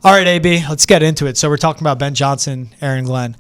All right, AB, let's get into it. So we're talking about Ben Johnson, Aaron Glenn.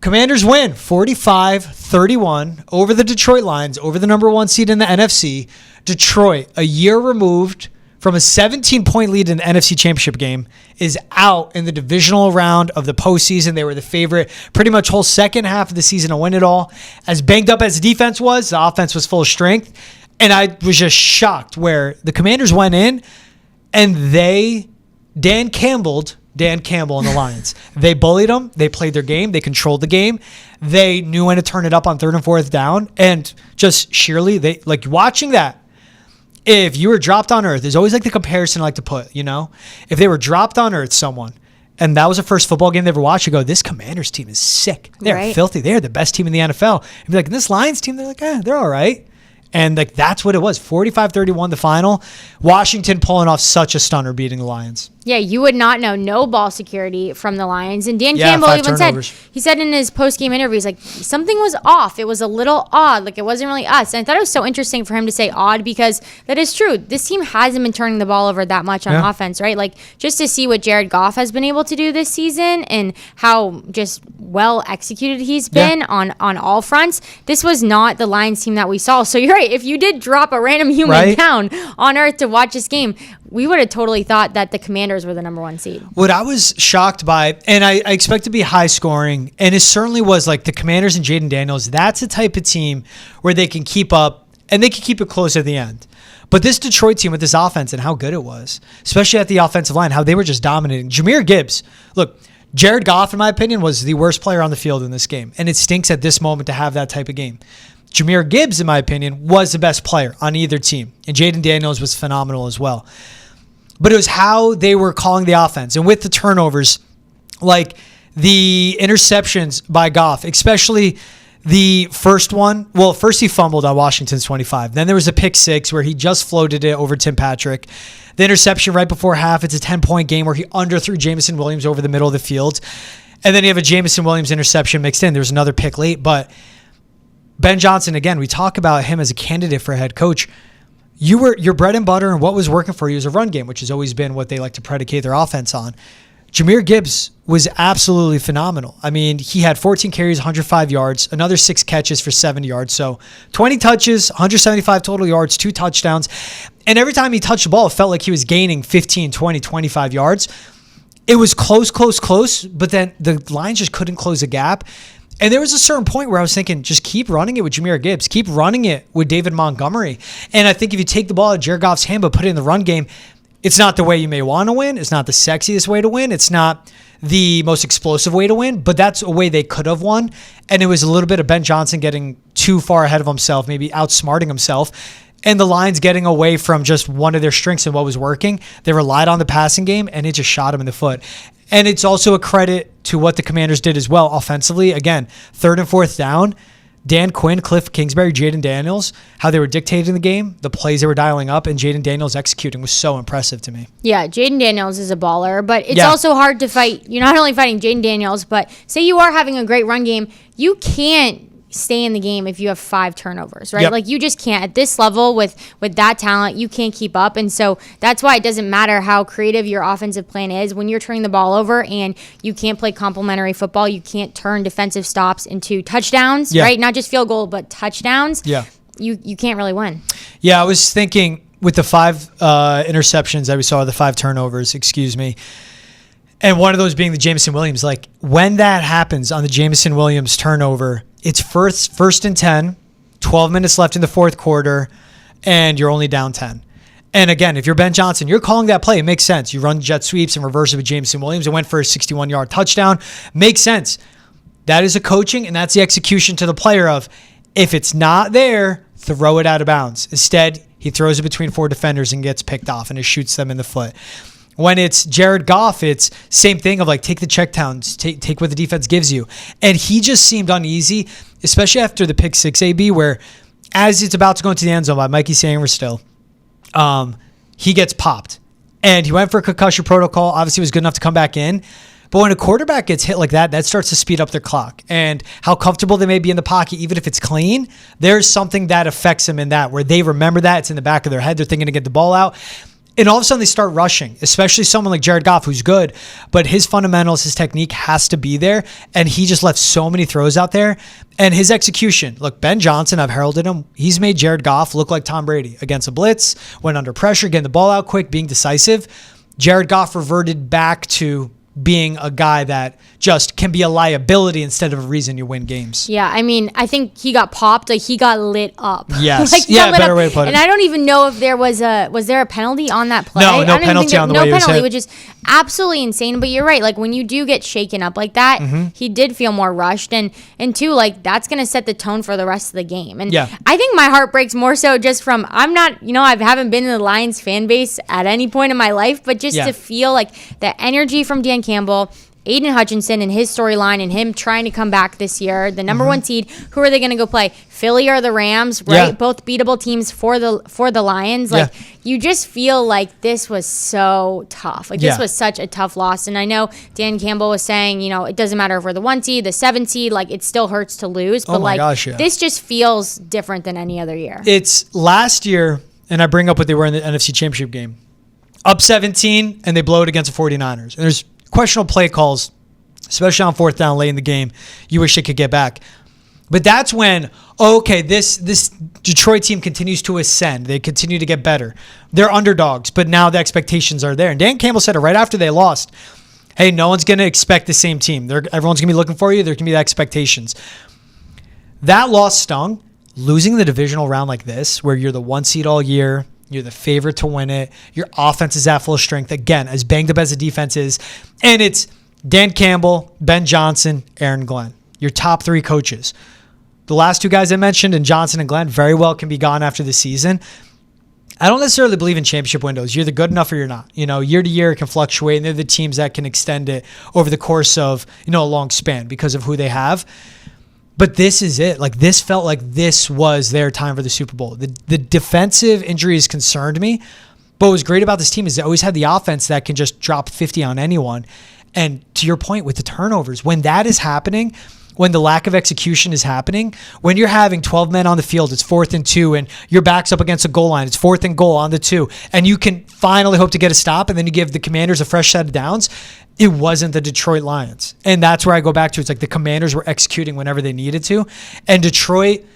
Commanders win 45-31 over the Detroit Lions, over the number 1 seed in the NFC. Detroit, a year removed from a 17-point lead in the NFC Championship game, is out in the divisional round of the postseason. They were the favorite pretty much whole second half of the season to win it all. As banged up as the defense was, the offense was full of strength. And I was just shocked where the Commanders went in and Dan Campbell and the Lions. They bullied them. They played their game. They controlled the game. They knew when to turn it up on 3rd and 4th down. And just sheerly, they like watching that. If you were dropped on earth, there's always like the comparison I like to put, if they were dropped on earth, someone, and that was the first football game they ever watched, you go, this Commanders team is sick. They're filthy. They're the best team in the NFL. And be like, this Lions team, they're like, they're all right. And like that's what it was. 45-31 the final. Washington pulling off such a stunner beating the Lions. Yeah, you would not know. No ball security from the Lions. And Dan Campbell even said in his post-game interview, he's like, something was off. It was a little odd. Like, it wasn't really us. And I thought it was so interesting for him to say odd because that is true. This team hasn't been turning the ball over that much on offense, right? Like, just to see what Jared Goff has been able to do this season and how just well executed he's been on all fronts. This was not the Lions team that we saw. So you're right. If you did drop a random human down on earth to watch this game, we would have totally thought that the Commanders were the number 1 seed. What I was shocked by, and I expect to be high scoring, and it certainly was like the Commanders and Jayden Daniels, that's the type of team where they can keep up, and they can keep it close at the end. But this Detroit team with this offense and how good it was, especially at the offensive line, how they were just dominating. Jahmyr Gibbs, look, Jared Goff, in my opinion, was the worst player on the field in this game, and it stinks at this moment to have that type of game. Jahmyr Gibbs, in my opinion, was the best player on either team, and Jayden Daniels was phenomenal as well. But it was how they were calling the offense. And with the turnovers, like the interceptions by Goff, especially the first one. Well, first he fumbled on Washington's 25. Then there was a pick 6 where he just floated it over Tim Patrick. The interception right before half, it's a 10-point game where he underthrew Jameson Williams over the middle of the field. And then you have a Jameson Williams interception mixed in. There was another pick late. But Ben Johnson, again, we talk about him as a candidate for a head coach. Your bread and butter and what was working for you is a run game, which has always been what they like to predicate their offense on. Jahmyr Gibbs was absolutely phenomenal. I mean, he had 14 carries, 105 yards, another 6 catches for 70 yards. So 20 touches, 175 total yards, 2 touchdowns. And every time he touched the ball, it felt like he was gaining 15, 20, 25 yards. It was close, but then the Lions just couldn't close a gap. And there was a certain point where I was thinking, just keep running it with Jahmyr Gibbs. Keep running it with David Montgomery. And I think if you take the ball out of Jared Goff's hand but put it in the run game, it's not the way you may want to win. It's not the sexiest way to win. It's not the most explosive way to win, but that's a way they could have won. And it was a little bit of Ben Johnson getting too far ahead of himself, maybe outsmarting himself, and the Lions getting away from just one of their strengths and what was working. They relied on the passing game, and it just shot him in the foot. And it's also a credit to what the Commanders did as well offensively. Again, 3rd and 4th down, Dan Quinn, Cliff Kingsbury, Jayden Daniels, how they were dictating the game, the plays they were dialing up, and Jayden Daniels executing was so impressive to me. Yeah, Jayden Daniels is a baller, but it's also hard to fight. You're not only fighting Jayden Daniels, but say you are having a great run game, you can't stay in the game if you have 5 turnovers, right? Like, you just can't. At this level, with that talent, you can't keep up. And so that's why it doesn't matter how creative your offensive plan is. When you're turning the ball over and you can't play complementary football, you can't turn defensive stops into touchdowns, right? Not just field goal, but touchdowns. You can't really win. I was thinking with the 5 interceptions that we saw, the 5 turnovers, and one of those being the Jameson Williams. Like, when that happens on the Jameson Williams turnover, it's first and 10, 12 minutes left in the 4th quarter, and you're only down 10. And again, if you're Ben Johnson, you're calling that play. It makes sense. You run jet sweeps and reverse it with Jameson Williams. It went for a 61-yard touchdown. Makes sense. That is a coaching, and that's the execution to the player of, if it's not there, throw it out of bounds. Instead, he throws it between 4 defenders and gets picked off, and it shoots them in the foot. When it's Jared Goff, it's same thing of like, take the checkdowns, take what the defense gives you. And he just seemed uneasy, especially after the pick 6 AB, where as it's about to go into the end zone by Mikey Sainristil, he gets popped. And he went for a concussion protocol, obviously was good enough to come back in. But when a quarterback gets hit like that starts to speed up their clock. And how comfortable they may be in the pocket, even if it's clean, there's something that affects them in that, where they remember that. It's in the back of their head. They're thinking to get the ball out. And all of a sudden they start rushing, especially someone like Jared Goff, who's good, but his fundamentals, his technique has to be there. And he just left so many throws out there. And his execution, look, Ben Johnson, I've heralded him. He's made Jared Goff look like Tom Brady against a blitz, when under pressure, getting the ball out quick, being decisive. Jared Goff reverted back to being a guy that just can be a liability instead of a reason you win games. Yeah, I mean, I think he got popped. Like, he got lit up. Yes. Like, yeah, better way to put it. And I don't even know if there was there a penalty on that play? No penalty on the way he was hit. No penalty, which is absolutely insane. But you're right. Like, when you do get shaken up like that, he did feel more rushed. And two, like, that's going to set the tone for the rest of the game. And I think my heart breaks more so just from, I'm not, I haven't been in the Lions fan base at any point in my life, but just to feel like the energy from Dan Campbell, Aiden Hutchinson and his storyline and him trying to come back this year, the number one seed. Who are they going to go play? Philly or the Rams, right? Yeah. Both beatable teams for the Lions. Like, you just feel like this was so tough. Like, this was such a tough loss. And I know Dan Campbell was saying, it doesn't matter if we're the 1 seed, the 7 seed, like, it still hurts to lose. But this just feels different than any other year. It's last year, and I bring up what they were in the NFC Championship game. Up 17, and they blow it against the 49ers. And there's questionable play calls, especially on fourth down late in the game. You wish they could get back. But that's when, this Detroit team continues to ascend. They continue to get better. They're underdogs, but now the expectations are there. And Dan Campbell said it right after they lost. Hey, no one's going to expect the same team. Everyone's going to be looking for you. There can be the expectations. That loss stung. Losing the divisional round like this, where you're the 1 seed all year, you're the favorite to win it. Your offense is at full strength. Again, as banged up as the defense is. And it's Dan Campbell, Ben Johnson, Aaron Glenn. Your top 3 coaches. The last 2 guys I mentioned, and Johnson and Glenn, very well can be gone after the season. I don't necessarily believe in championship windows. You're either good enough or you're not. Year to year it can fluctuate, and they're the teams that can extend it over the course of, a long span because of who they have. But this is it. Like, this felt like this was their time for the Super Bowl. The defensive injuries concerned me. But what was great about this team is they always had the offense that can just drop 50 on anyone. And to your point with the turnovers, when that is happening, when the lack of execution is happening, when you're having 12 men on the field, it's 4th and 2, and your back's up against a goal line, it's 4th and goal on the 2, and you can finally hope to get a stop, and then you give the Commanders a fresh set of downs. It wasn't the Detroit Lions. And that's where I go back to. It's like the Commanders were executing whenever they needed to. And Detroit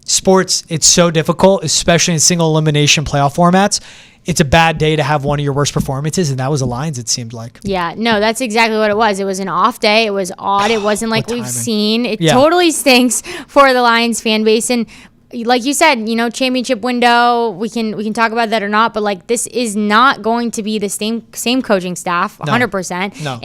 sports, it's so difficult, especially in single elimination playoff formats. It's a bad day to have one of your worst performances, and that was the Lions, it seemed like. Yeah, no, that's exactly what it was. It was an off day. It was odd. It wasn't like we've seen. It totally stinks for the Lions fan base. And like you said, championship window, we can talk about that or not, but like, this is not going to be the same coaching staff, 100%. No.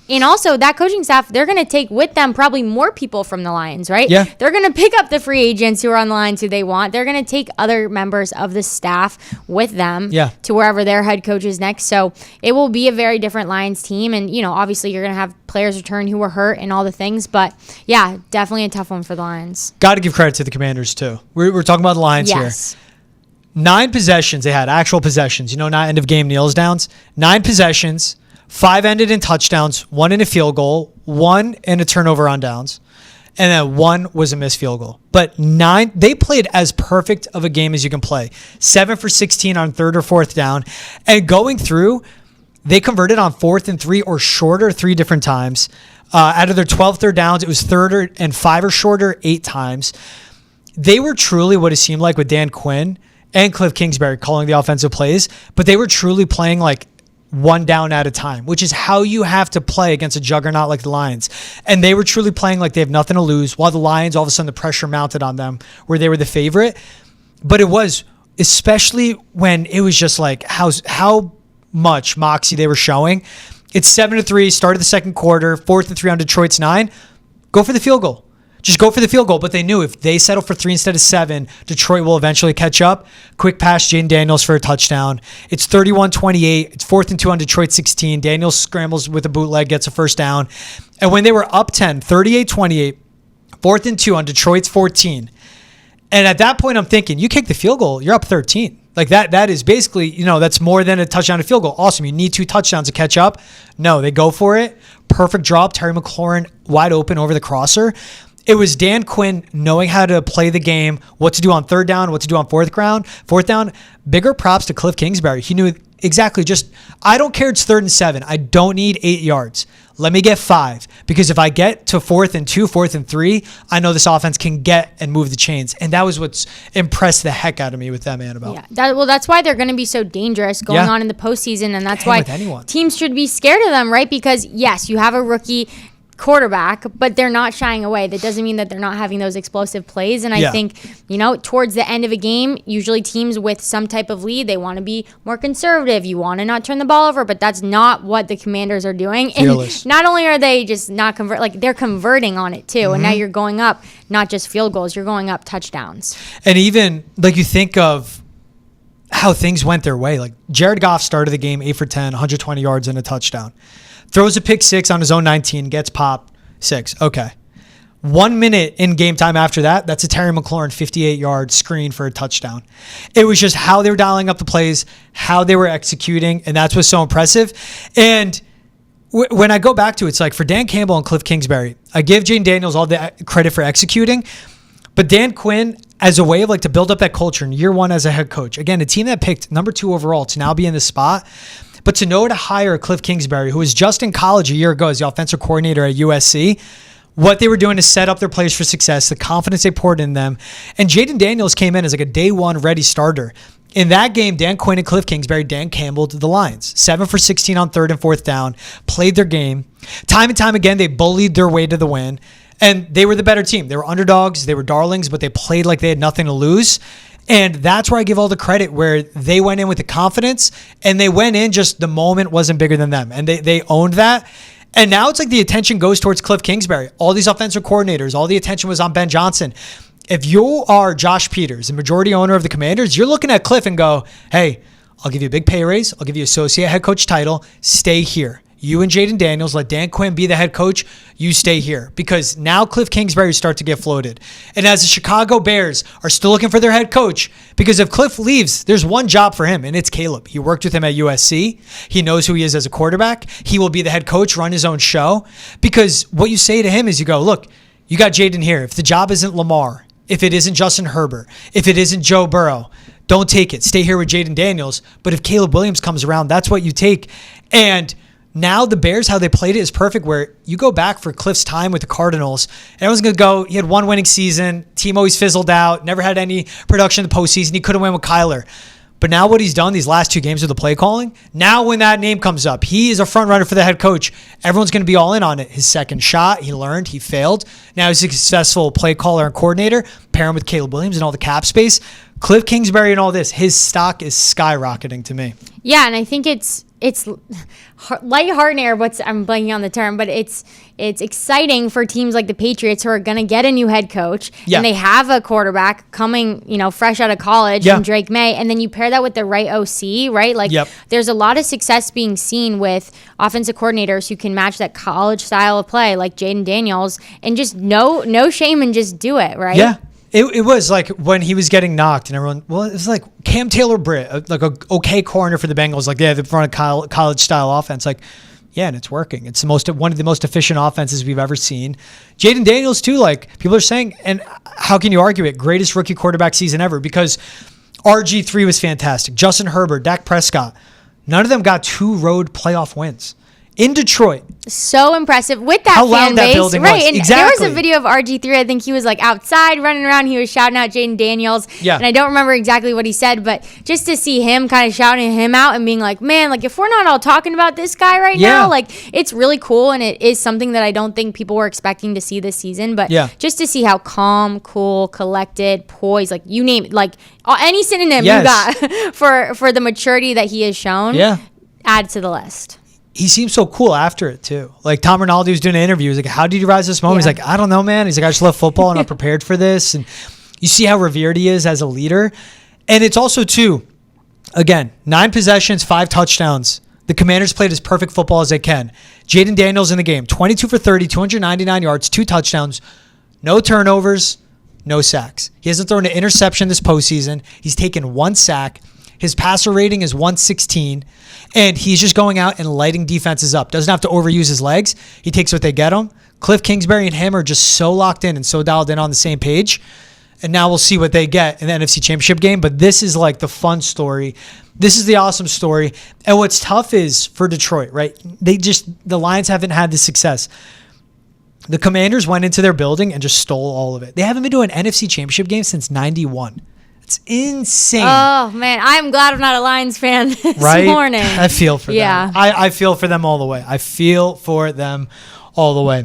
And also that coaching staff, they're going to take with them probably more people from the Lions, right? Yeah. They're going to pick up the free agents who are on the Lions who they want. They're going to take other members of the staff with them to wherever their head coach is next. So it will be a very different Lions team. And, obviously you're going to have players return who were hurt and all the things. But yeah, definitely a tough one for the Lions. Got to give credit to the Commanders too. We're talking about the Lions here. 9 possessions they had, actual possessions, not end of game kneels downs. 9 possessions. 5 ended in touchdowns, 1 in a field goal, 1 in a turnover on downs, and then 1 was a missed field goal. But 9, they played as perfect of a game as you can play. 7 for 16 on 3rd or 4th down. And going through, they converted on 4th and 3 or shorter 3 different times. Out of their 12 third downs, it was 3rd and 5 or shorter 8 times. They were truly what it seemed like with Dan Quinn and Cliff Kingsbury calling the offensive plays, but they were truly playing like 1 down at a time, which is how you have to play against a juggernaut like the Lions. And they were truly playing like they have nothing to lose, while the Lions, all of a sudden the pressure mounted on them where they were the favorite. But it was, especially when it was just like how much moxie they were showing. It's 7-3, start of the second quarter, 4th and 3 on Detroit's 9. Go for the field goal. Just go for the field goal. But they knew if they settle for 3 instead of 7, Detroit will eventually catch up. Quick pass, Jayden Daniels for a touchdown. It's 31-28. It's 4th and 2 on Detroit 16. Daniels scrambles with a bootleg, gets a first down. And when they were up 10, 38-28, 4th and 2 on Detroit's 14. And at that point, I'm thinking, you kick the field goal, you're up 13. Like that is basically, that's more than a touchdown and field goal. Awesome. You need 2 touchdowns to catch up. No, they go for it. Perfect drop. Terry McLaurin wide open over the crosser. It was Dan Quinn knowing how to play the game, what to do on 3rd down, what to do on 4th down. Bigger props to Cliff Kingsbury. He knew exactly. Just, I don't care. It's 3rd and 7. I don't need 8 yards. Let me get 5, because if I get to 4th and 2, 4th and 3, I know this offense can get and move the chains. And that was what's impressed the heck out of me with them, Annabelle. Yeah, that's why they're going to be so dangerous going on in the postseason, and that's why teams should be scared of them, right? Because yes, you have a rookie quarterback, but they're not shying away. That doesn't mean that they're not having those explosive plays. And I think, towards the end of a game, usually teams with some type of lead, they want to be more conservative. You want to not turn the ball over, but that's not what the Commanders are doing. Fearless. And not only are they just not they're converting on it too. And now you're going up, not just field goals, you're going up touchdowns. And even you think of how things went their way. Like Jared Goff started the game 8 for 10, 120 yards and a touchdown. Throws a pick 6 on his own 19, gets popped 6. Okay. 1 minute in game time after that, that's a Terry McLaurin 58-yard screen for a touchdown. It was just how they were dialing up the plays, how they were executing, and that's what's so impressive. And when I go back to it, it's like for Dan Campbell and Cliff Kingsbury, I give Jayden Daniels all the credit for executing, but Dan Quinn, as a way of to build up that culture in year 1 as a head coach, again, a team that picked number 2 overall to now be in this spot, but to know to hire Cliff Kingsbury, who was just in college a year ago as the offensive coordinator at USC, what they were doing to set up their players for success, the confidence they poured in them. And Jayden Daniels came in as a day 1 ready starter. In that game, Dan Quinn and Cliff Kingsbury, Dan Campbell to the Lions. 7 for 16 on 3rd and 4th down, played their game. Time and time again, they bullied their way to the win. And they were the better team. They were underdogs, they were darlings, but they played like they had nothing to lose. And that's where I give all the credit, where they went in with the confidence and they went in just the moment wasn't bigger than them. And they owned that. And now it's the attention goes towards Cliff Kingsbury. All these offensive coordinators, all the attention was on Ben Johnson. If you are Josh Peters, the majority owner of the Commanders, you're looking at Cliff and go, hey, I'll give you a big pay raise. I'll give you associate head coach title. Stay here. You and Jayden Daniels, let Dan Quinn be the head coach. You stay here. Because now Cliff Kingsbury start to get floated. And as the Chicago Bears are still looking for their head coach, because if Cliff leaves, there's one job for him, and it's Caleb. He worked with him at USC. He knows who he is as a quarterback. He will be the head coach, run his own show. Because what you say to him is you go, look, you got Jayden here. If the job isn't Lamar, if it isn't Justin Herbert, if it isn't Joe Burrow, don't take it. Stay here with Jayden Daniels. But if Caleb Williams comes around, that's what you take. And now the Bears, how they played it is perfect, where you go back for Cliff's time with the Cardinals, and everyone's going to go, he had 1 winning season, team always fizzled out, never had any production in the postseason, he couldn't win with Kyler. But now what he's done these last 2 games with the play calling, now when that name comes up, he is a front runner for the head coach. Everyone's going to be all in on it. His second shot, he learned, he failed. Now he's a successful play caller and coordinator, pair him with Caleb Williams and all the cap space. Cliff Kingsbury and all this, his stock is skyrocketing to me. Yeah, and I think it's lighthearted, or I'm blanking on the term, but it's exciting for teams like the Patriots who are going to get a new head coach, and they have a quarterback coming, fresh out of college, and Drake May, and then you pair that with the right OC, right? There's a lot of success being seen with offensive coordinators who can match that college style of play, like Jayden Daniels, and just no shame and just do it, right? Yeah. It was like when he was getting knocked and everyone, it was like Cam Taylor-Britt, like a okay corner for the Bengals. Like, yeah, they run a college-style offense. Like, yeah, and it's working. It's one of the most efficient offenses we've ever seen. Jayden Daniels, too, like people are saying, and how can you argue it? Greatest rookie quarterback season ever, because RG3 was fantastic. Justin Herbert, Dak Prescott, none of them got 2 road playoff wins. In Detroit. So impressive with that how fan loud base. That building right. was. And exactly. There was a video of RG3. I think he was outside running around. He was shouting out Jayden Daniels. Yeah. And I don't remember exactly what he said, but just to see him kind of shouting him out and being like, man, if we're not all talking about this guy right now, it's really cool. And it is something that I don't think people were expecting to see this season. But just to see how calm, cool, collected, poised, you name it, any synonym you got for the maturity that he has shown, add to the list. He seems so cool after it, too. Like, Tom Rinaldi was doing an interview. He was like, how did you rise to this moment? He's like, I don't know, man. He's like, I just love football and I'm prepared for this. And you see how revered he is as a leader. And it's also, too, again, 9 possessions, 5 touchdowns. The Commanders played as perfect football as they can. Jayden Daniels in the game, 22 for 30, 299 yards, 2 touchdowns, no turnovers, no sacks. He hasn't thrown an interception this postseason. He's taken 1 sack. His passer rating is 116, and he's just going out and lighting defenses up. Doesn't have to overuse his legs. He takes what they get him. Cliff Kingsbury and him are just so locked in and so dialed in on the same page. And now we'll see what they get in the NFC Championship game. But this is the fun story. This is the awesome story. And what's tough is for Detroit, right? The Lions haven't had the success. The Commanders went into their building and just stole all of it. They haven't been to an NFC Championship game since 91. It's insane. Oh, man. I'm glad I'm not a Lions fan this morning. I feel for them. I feel for them all the way.